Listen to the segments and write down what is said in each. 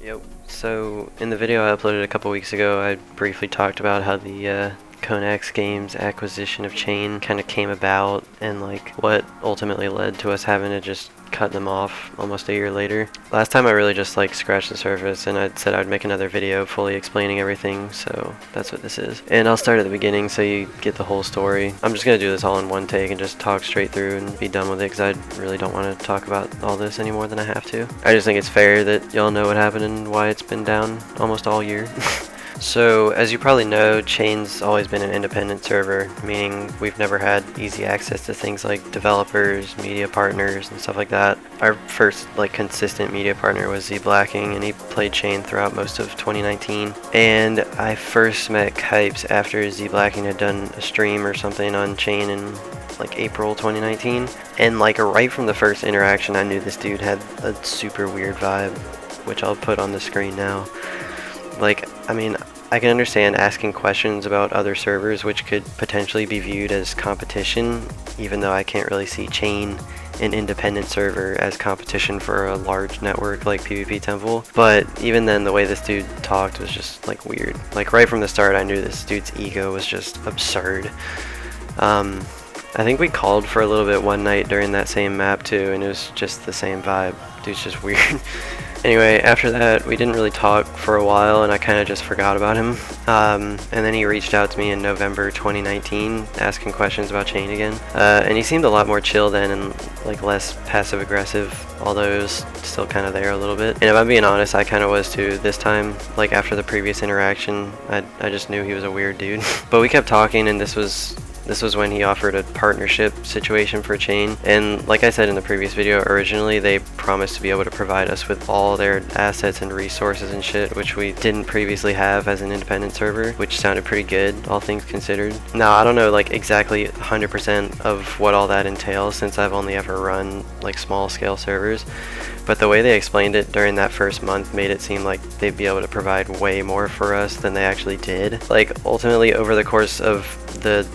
Yep. So in the video I uploaded a couple weeks ago, I briefly talked about how the Konax Games acquisition of Chain kind of came about and like what ultimately led to us having to just cut them off almost a year later. Last time I really just like scratched the surface and I said I'd make another video fully explaining everything, so that's what this is. And I'll start at the beginning so you get the whole story. I'm just gonna do this all in one take and just talk straight through and be done with it because I really don't want to talk about all this any more than I have to. I just think it's fair that y'all know what happened and why it's been down almost all year. So, as you probably know, Chain's always been an independent server, meaning we've never had easy access to things like developers, media partners, and stuff like that. Our first consistent media partner was ZBlacking, and he played Chain throughout most of 2019. And I first met Kipes after ZBlacking had done a stream or something on Chain in April 2019. And right from the first interaction, I knew this dude had a super weird vibe, which I'll put on the screen now. I can understand asking questions about other servers which could potentially be viewed as competition, even though I can't really see Chain, an independent server, as competition for a large network like PvP Temple. But even then, the way this dude talked was just weird. Right from the start, I knew this dude's ego was just absurd. I think we called for a little bit one night during that same map too, and it was just the same vibe. Dude's just weird. Anyway, after that, we didn't really talk for a while, and I kind of just forgot about him. And then he reached out to me in November 2019, asking questions about Chain again. And he seemed a lot more chill then and less passive-aggressive, although it was still kind of there a little bit. And if I'm being honest, I kind of was too this time. After the previous interaction, I just knew he was a weird dude. But we kept talking, and this was when he offered a partnership situation for Chain. And like I said in the previous video, originally they promised to be able to provide us with all their assets and resources and shit, which we didn't previously have as an independent server, which sounded pretty good, all things considered. Now, I don't know exactly 100% of what all that entails, since I've only ever run small scale servers. But the way they explained it during that first month made it seem like they'd be able to provide way more for us than they actually did. Ultimately, over the course of the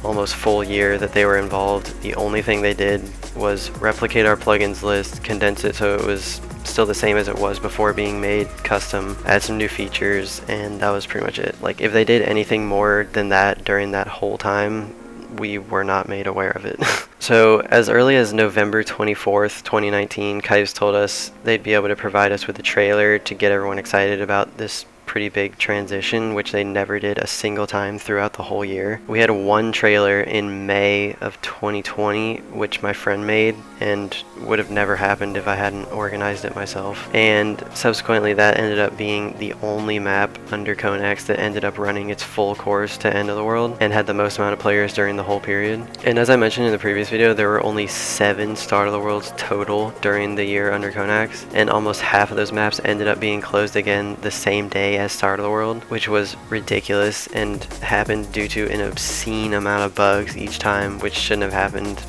almost full year that they were involved, the only thing they did was replicate our plugins list, condense it so it was still the same as it was before being made custom, add some new features, and that was pretty much it. If they did anything more than that during that whole time, we were not made aware of it. So as early as November 24th, 2019, Kipes told us they'd be able to provide us with a trailer to get everyone excited about this pretty big transition, which they never did a single time throughout the whole year. We had one trailer in May of 2020, which my friend made, and would have never happened if I hadn't organized it myself. And subsequently, that ended up being the only map under Konax that ended up running its full course to End of the World, and had the most amount of players during the whole period. And as I mentioned in the previous video, there were only 7 Start of the Worlds total during the year under Konax, and almost half of those maps ended up being closed again the same day as Start of the World, which was ridiculous and happened due to an obscene amount of bugs each time, which shouldn't have happened,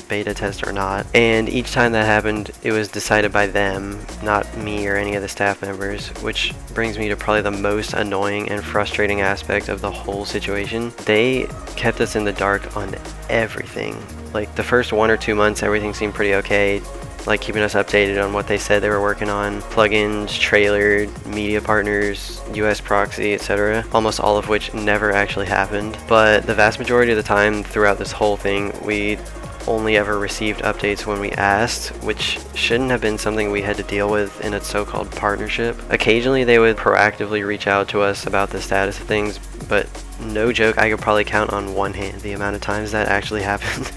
beta test or not. And each time that happened, it was decided by them, not me or any of the staff members, which brings me to probably the most annoying and frustrating aspect of the whole situation. They kept us in the dark on everything. The first 1 or 2 months, everything seemed pretty okay, keeping us updated on what they said they were working on, plugins, trailer, media partners, US proxy, etc. Almost all of which never actually happened. But the vast majority of the time throughout this whole thing, we only ever received updates when we asked, which shouldn't have been something we had to deal with in a so-called partnership. Occasionally they would proactively reach out to us about the status of things, but no joke, I could probably count on one hand the amount of times that actually happened.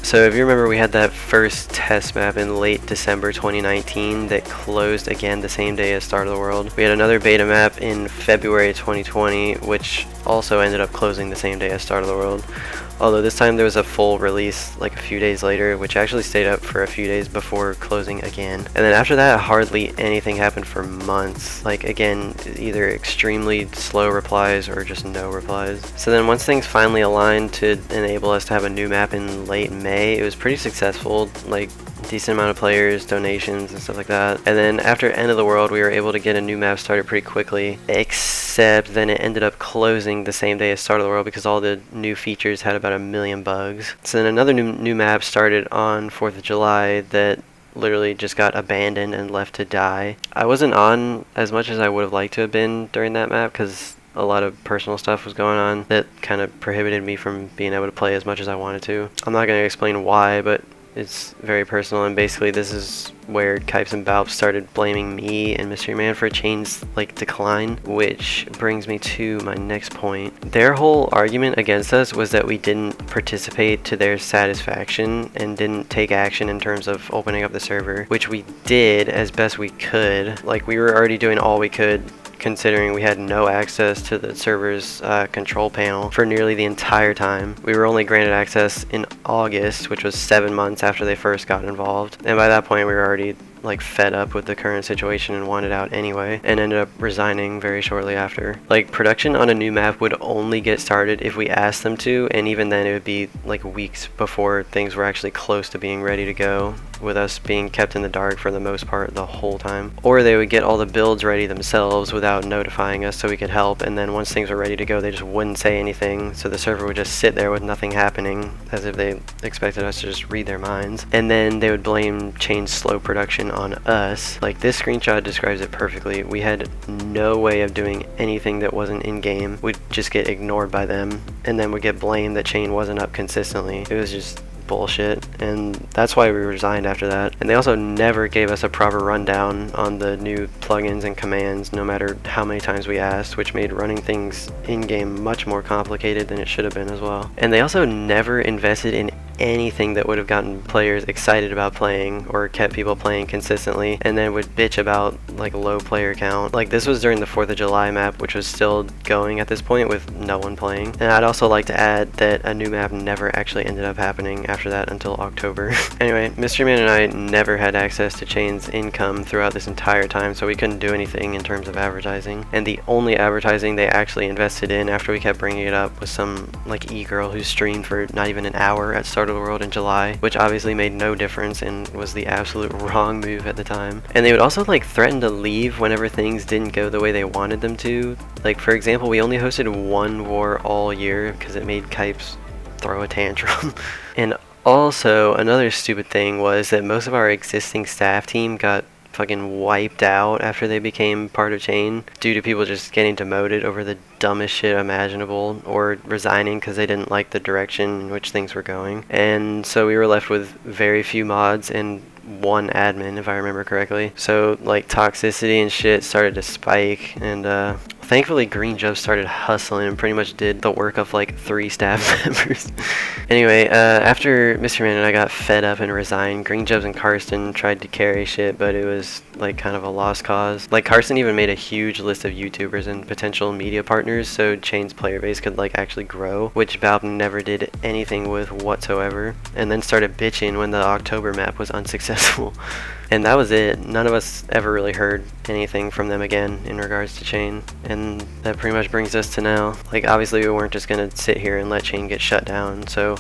So if you remember, we had that first test map in late December 2019 that closed again the same day as Start of the World. We had another beta map in February 2020, which also ended up closing the same day as Start of the World. Although this time there was a full release a few days later, which actually stayed up for a few days before closing again. And then after that, hardly anything happened for months. Again, either extremely slow replies or just no replies. So then once things finally aligned to enable us to have a new map in late May, it was pretty successful. Decent amount of players, donations, and stuff like that. And then after End of the World, we were able to get a new map started pretty quickly, except then it ended up closing the same day as Start of the World because all the new features had about 1 million bugs. So then another new map started on 4th of July that literally just got abandoned and left to die. I wasn't on as much as I would have liked to have been during that map because a lot of personal stuff was going on that kind of prohibited me from being able to play as much as I wanted to. I'm not going to explain why, but it's very personal, and basically this is where Kipes and Balp started blaming me and Mystery Man for Chain's decline, which brings me to my next point. Their whole argument against us was that we didn't participate to their satisfaction and didn't take action in terms of opening up the server, which we did as best we could. We were already doing all we could, considering we had no access to the server's control panel for nearly the entire time. We were only granted access in August, which was 7 months after they first got involved, and by that point we were already fed up with the current situation and wanted out anyway, and ended up resigning very shortly after. Production on a new map would only get started if we asked them to, and even then it would be weeks before things were actually close to being ready to go, with us being kept in the dark for the most part the whole time. Or they would get all the builds ready themselves without notifying us so we could help, and then once things were ready to go they just wouldn't say anything, so the server would just sit there with nothing happening, as if they expected us to just read their minds. And then they would blame Chain's slow production on us. This screenshot describes it perfectly. We had no way of doing anything that wasn't in game. We'd just get ignored by them, and then we'd get blamed that Chain wasn't up consistently. It was just bullshit, and that's why we resigned after that. And they also never gave us a proper rundown on the new plugins and commands, no matter how many times we asked, which made running things in-game much more complicated than it should have been as well. And they also never invested in anything that would have gotten players excited about playing or kept people playing consistently, and then would bitch about low player count. This was during the 4th of July map, which was still going at this point with no one playing. And I'd also like to add that a new map never actually ended up happening after that until October. Anyway, Mystery Man and I never had access to Chain's income throughout this entire time, so we couldn't do anything in terms of advertising. And the only advertising they actually invested in after we kept bringing it up was some e-girl who streamed for not even an hour at Start of the World in July, which obviously made no difference and was the absolute wrong move at the time. And they would also threaten to leave whenever things didn't go the way they wanted them to. For example, we only hosted one war all year because it made Kipes throw a tantrum. And also another stupid thing was that most of our existing staff team got fucking wiped out after they became part of Chain due to people just getting demoted over the dumbest shit imaginable, or resigning because they didn't like the direction in which things were going. And so we were left with very few mods and one admin, if I remember correctly. So toxicity and shit started to spike, and thankfully Green Jub started hustling and pretty much did the work of 3 staff members. Anyway, after Mr. Man and I got fed up and resigned, Green Jubs and Karsten tried to carry shit, but it was kind of a lost cause. Karsten even made a huge list of YouTubers and potential media partners so Chain's player base could actually grow, which Valve never did anything with whatsoever, and then started bitching when the October map was unsuccessful. And that was it. None of us ever really heard anything from them again in regards to Chain, and that pretty much brings us to now. Obviously we weren't just gonna sit here and let Chain get shut down, so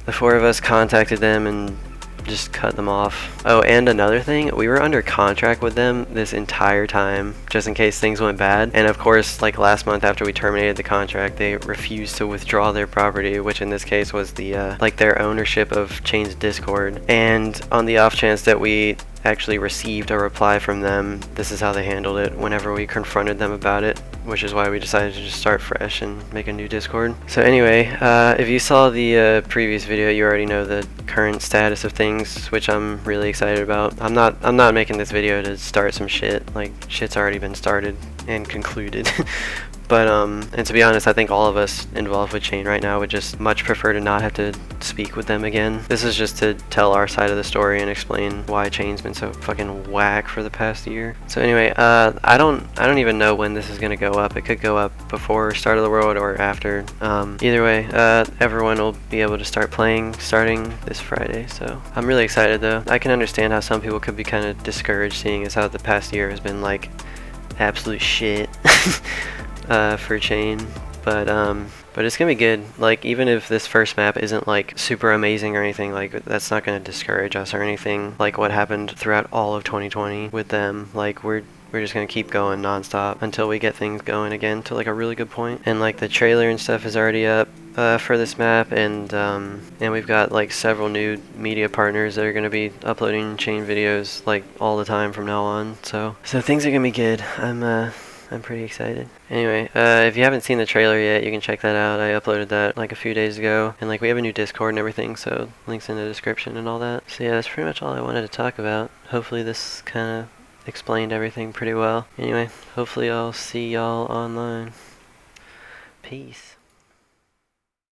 the 4 of us contacted them and just cut them off. Oh, and another thing, we were under contract with them this entire time, just in case things went bad. And of course, last month after we terminated the contract, they refused to withdraw their property, which in this case was the their ownership of Chain's Discord. And on the off chance that we actually received a reply from them, this is how they handled it whenever we confronted them about it, which is why we decided to just start fresh and make a new Discord. So anyway, if you saw the previous video, you already know the current status of things, which I'm really excited about. I'm not making this video to start some shit. Shit's already been started and concluded. But, and to be honest, I think all of us involved with Chain right now would just much prefer to not have to speak with them again. This is just to tell our side of the story and explain why Chain's been so fucking whack for the past year. So anyway, I don't even know when this is gonna go up. It could go up before Start of the World or after. Either way, everyone will be able to start playing starting this Friday, so I'm really excited though. I can understand how some people could be kind of discouraged seeing as how the past year has been absolute shit. For Chain, but it's gonna be good. Even if this first map isn't super amazing or anything, that's not gonna discourage us or anything what happened throughout all of 2020 with them. We're just gonna keep going non-stop until we get things going again to a really good point. And the trailer and stuff is already up. for this map, and we've got like several new media partners that are going to be uploading chain videos like all the time from now on. So things are gonna be good. I'm pretty excited. Anyway, if you haven't seen the trailer yet, you can check that out. I uploaded that like a few days ago, and like we have a new Discord and everything, so links in the description and all that. So yeah, that's pretty much all I wanted to talk about. Hopefully this kind of explained everything pretty well. Anyway, hopefully I'll see y'all online. Peace.